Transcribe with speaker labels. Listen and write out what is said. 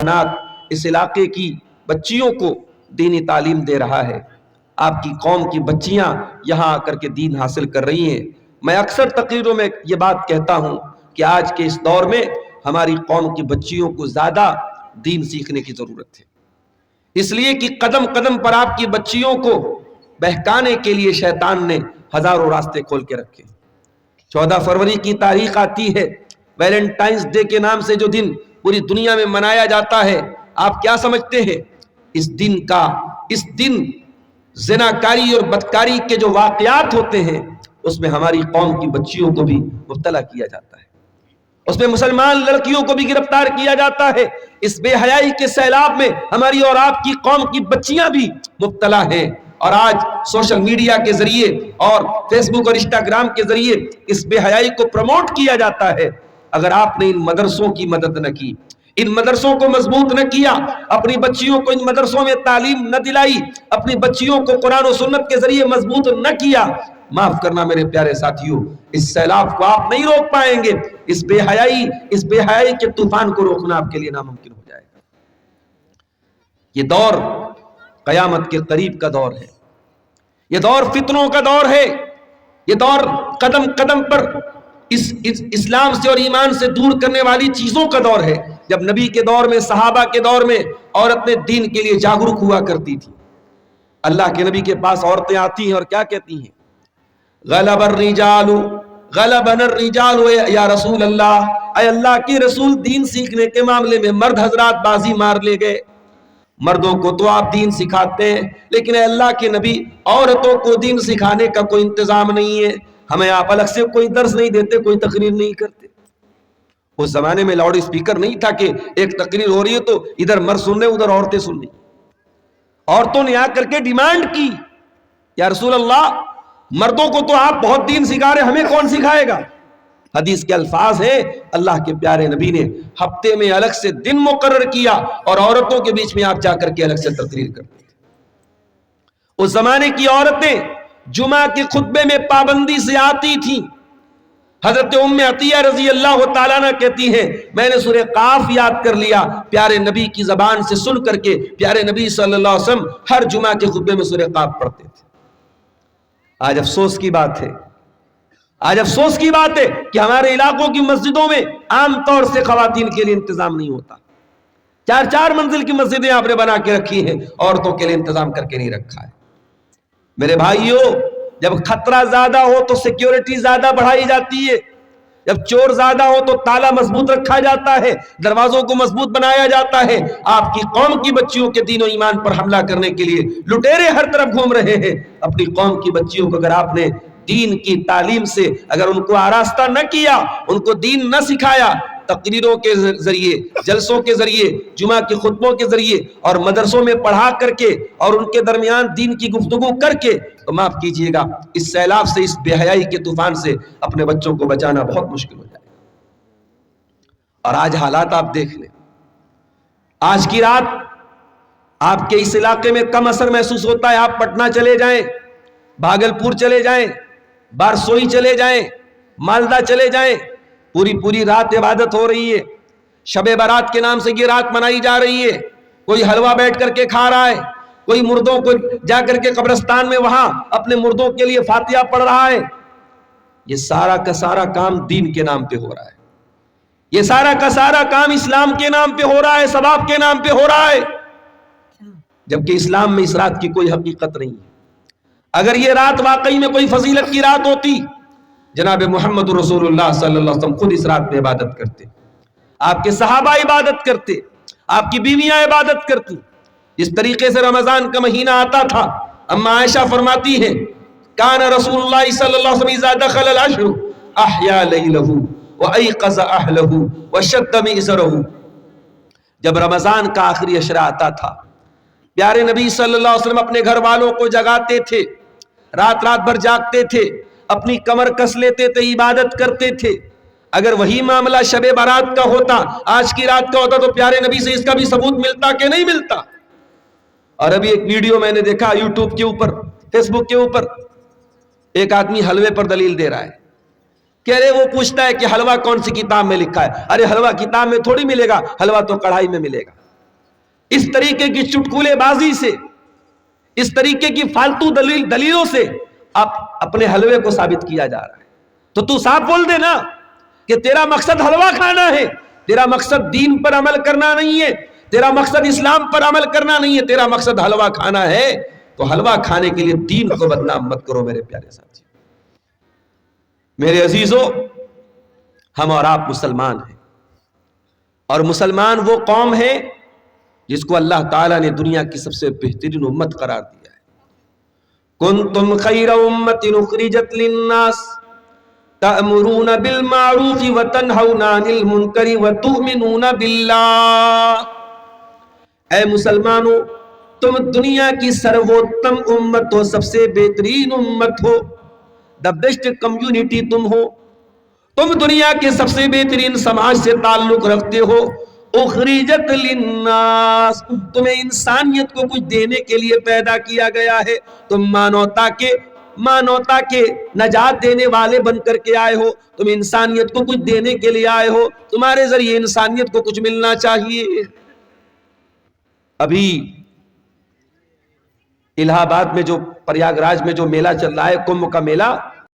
Speaker 1: بنات اس علاقے کی بچیوں کو دینی تعلیم دے رہا ہے. آپ کی قوم کی بچیاں یہاں آ کر کے دین حاصل کر رہی ہیں. میں اکثر تقریروں میں یہ بات کہتا ہوں کہ آج کے اس دور میں ہماری قوم کی بچیوں کو زیادہ دین سیکھنے کی ضرورت ہے، اس لیے کہ قدم قدم پر آپ کی بچیوں کو بہکانے کے لیے شیطان نے ہزاروں راستے کھول کے رکھے. 14 فروری کی تاریخ آتی ہے، ویلنٹائنز ڈے کے نام سے جو دن پوری دنیا میں منایا جاتا ہے. آپ کیا سمجھتے ہیں اس دن زناکاری اور بدکاری کے جو واقعات ہوتے ہیں اس میں ہماری قوم کی بچیوں کو بھی مبتلا کیا جاتا ہے، اس میں مسلمان لڑکیوں کو بھی گرفتار کیا جاتا ہے. اس بے حیائی کے سیلاب میں ہماری اور آپ کی قوم کی بچیاں بھی مبتلا ہیں. اور آج سوشل میڈیا کے ذریعے اور فیس بک اور انسٹاگرام کے ذریعے اس بے حیائی کو پروموٹ کیا جاتا ہے. اگر آپ نے ان مدرسوں کی مدد نہ کی، ان مدرسوں کو مضبوط نہ کیا، اپنی بچیوں کو ان مدرسوں میں تعلیم نہ دلائی، اپنی بچیوں کو قرآن و سنت کے ذریعے مضبوط نہ کیا، معاف کرنا میرے پیارے ساتھیوں، اس سیلاب کو آپ نہیں روک پائیں گے. اس بے حیائی کے طوفان کو روکنا آپ کے لیے ناممکن ہو جائے گا. یہ دور قیامت کے قریب کا دور ہے، یہ دور فتنوں کا دور ہے، یہ دور قدم قدم پر اسلام سے اور ایمان سے دور کرنے والی چیزوں کا دور ہے. جب نبی کے دور میں، صحابہ کے دور میں عورتیں دین کے لیے جاگرک ہوا کرتی تھی، اللہ کے نبی کے پاس عورتیں آتی ہیں اور کیا کہتی ہیں؟ غلبنا الرجال یا رسول اللہ، اے اللہ کے رسول، دین سیکھنے کے معاملے میں مرد حضرات بازی مار لے گئے. مردوں کو تو آپ دین سکھاتے ہیں، لیکن اے اللہ کے نبی، عورتوں کو دین سکھانے کا کوئی انتظام نہیں ہے، ہمیں آپ الگ سے کوئی درس نہیں دیتے، کوئی تقریر نہیں کرتے. اس زمانے میں لاؤڈ اسپیکر نہیں تھا کہ ایک تقریر ہو رہی ہے تو ادھر مرد سن رہے ادھر عورتیں سن رہی. عورتوں نے آ کر کے ڈیمانڈ کی، یا رسول اللہ، مردوں کو تو آپ بہت دین سکھا رہے، ہمیں کون سکھائے گا؟ حدیث کے الفاظ ہیں، اللہ کے پیارے نبی نے ہفتے میں الگ سے دن مقرر کیا اور عورتوں کے بیچ میں آپ جا کر کے الگ سے تقریر کرتے تھے. اس زمانے کی عورتیں جمعہ کے خطبے میں پابندی سے آتی تھیں. حضرت ام عطیہ رضی اللہ تعالیٰ عنہ کہتی ہیں، میں نے سورہ قاف یاد کر لیا پیارے نبی کی زبان سے سن کر کے. پیارے نبی صلی اللہ علیہ وسلم ہر جمعہ کے خطبے میں سورہ قاف پڑھتے تھے. آج افسوس کی بات ہے کہ ہمارے علاقوں کی مسجدوں میں عام طور سے خواتین کے لیے انتظام نہیں ہوتا. 4 منزل کی مسجدیں آپ نے بنا کے رکھی ہیں، عورتوں کے لیے انتظام کر کے نہیں رکھا ہے. میرے بھائیوں، جب خطرہ زیادہ ہو تو سیکیورٹی زیادہ بڑھائی جاتی ہے، جب چور زیادہ ہو تو تالا مضبوط رکھا جاتا ہے، دروازوں کو مضبوط بنایا جاتا ہے. آپ کی قوم کی بچیوں کے دین و ایمان پر حملہ کرنے کے لیے لٹیرے ہر طرف گھوم رہے ہیں. اپنی قوم کی بچیوں کو اگر آپ نے دین کی تعلیم سے اگر ان کو آراستہ نہ کیا، ان کو دین نہ سکھایا، تقریروں کے ذریعے، جلسوں کے ذریعے، جمعہ کے خطبوں کے ذریعے اور مدرسوں میں پڑھا کر کے اور ان کے درمیان دین کی گفتگو کر کے، تو معاف کیجئے گا، اس سیلاب سے، اس بے حیائی کے طوفان سے اپنے بچوں کو بچانا بہت مشکل ہو جائے گا. اور آج حالات آپ دیکھ لیں. آج کی رات آپ کے اس علاقے میں کم اثر محسوس ہوتا ہے. آپ پٹنہ چلے جائیں، بھاگلپور چلے جائیں، بارسوئی چلے جائیں، مالدہ چلے جائیں، پوری رات عبادت ہو رہی ہے. شب برات کے نام سے یہ رات منائی جا رہی ہے. کوئی حلوہ بیٹھ کر کے کھا رہا ہے، کوئی مردوں کو جا کر کے قبرستان میں وہاں اپنے مردوں کے لیے فاتحہ پڑھ رہا ہے. یہ سارا کا سارا کام دین کے نام پہ ہو رہا ہے، یہ سارا کا سارا کام اسلام کے نام پہ ہو رہا ہے، ثواب کے نام پہ ہو رہا ہے، جبکہ اسلام میں اس رات کی کوئی حقیقت نہیں ہے. اگر یہ رات واقعی میں کوئی فضیلت کی رات ہوتی، جناب محمد رسول اللہ صلی اللہ علیہ وسلم خود اس رات میں عبادت کرتے، آپ کے صحابہ عبادت کرتے، آپ کی بیویاں عبادت کرتی. جس طریقے سے رمضان کا مہینہ آتا تھا، اما عائشہ فرماتی ہیں، کان رسول اللہ صلی اللہ علیہ وسلم اذا دخل العشر احیا لیلہ وایقظ اہلہ وشد مئزرہ. جب رمضان کا آخری عشرہ آتا تھا، پیارے نبی صلی اللہ علیہ وسلم اپنے گھر والوں کو جگاتے تھے، رات بھر جاگتے تھے، اپنی کمر کس لیتے تھے، عبادت کرتے تھے. اگر وہی معاملہ شب برات کا ہوتا، آج کی رات کا ہوتا، تو پیارے نبی سے اس کا بھی ثبوت ملتا کہ نہیں ملتا؟ اور ابھی ایک ویڈیو میں نے دیکھا یوٹیوب کے اوپر، فیس بک کے اوپر، ایک آدمی حلوے پر دلیل دے رہا ہے. کہہ رہے وہ پوچھتا ہے کہ حلوہ کون سی کتاب میں لکھا ہے؟ ارے حلوہ کتاب میں تھوڑی ملے گا، حلوہ تو کڑھائی میں ملے گا. اس طریقے کی چٹکلے بازی سے، اس طریقے کی فالتو دلیلوں سے آپ اپنے حلوے کو ثابت کیا جا رہا ہے. تو صاف بول دے نا کہ تیرا مقصد حلوہ کھانا ہے، تیرا مقصد دین پر عمل کرنا نہیں ہے، تیرا مقصد اسلام پر عمل کرنا نہیں ہے، تیرا مقصد حلوہ کھانا ہے. تو حلوہ کھانے کے لیے دین کو بدنام مت کرو میرے پیارے ساتھی. میرے عزیزو، ہم اور آپ مسلمان ہیں، اور مسلمان وہ قوم ہے جس کو اللہ تعالیٰ نے دنیا کی سب سے بہترین امت قرار دیا ہے. کنتم خیر امت اخرجت للناس تأمرون بالمعروف وتنہون عن المنکر وتؤمنون باللہ. اے مسلمانوں، تم دنیا کی سرووتم امت ہو، سب سے بہترین امت ہو، دا بیسٹ کمیونٹی تم ہو، تم دنیا کے سب سے بہترین سماج سے تعلق رکھتے ہو. اخرجت للناس، تمہیں انسانیت کو کچھ دینے کے لیے پیدا کیا گیا ہے. تم مانوتا کے نجات دینے والے بن کر کے آئے ہو، تم انسانیت کو کچھ دینے کے لیے آئے ہو، تمہارے ذریعے انسانیت کو کچھ ملنا چاہیے. ابھی الہ آباد میں جو پریاگ راج میں جو میلہ چل رہا ہے، کمبھ کا میلہ،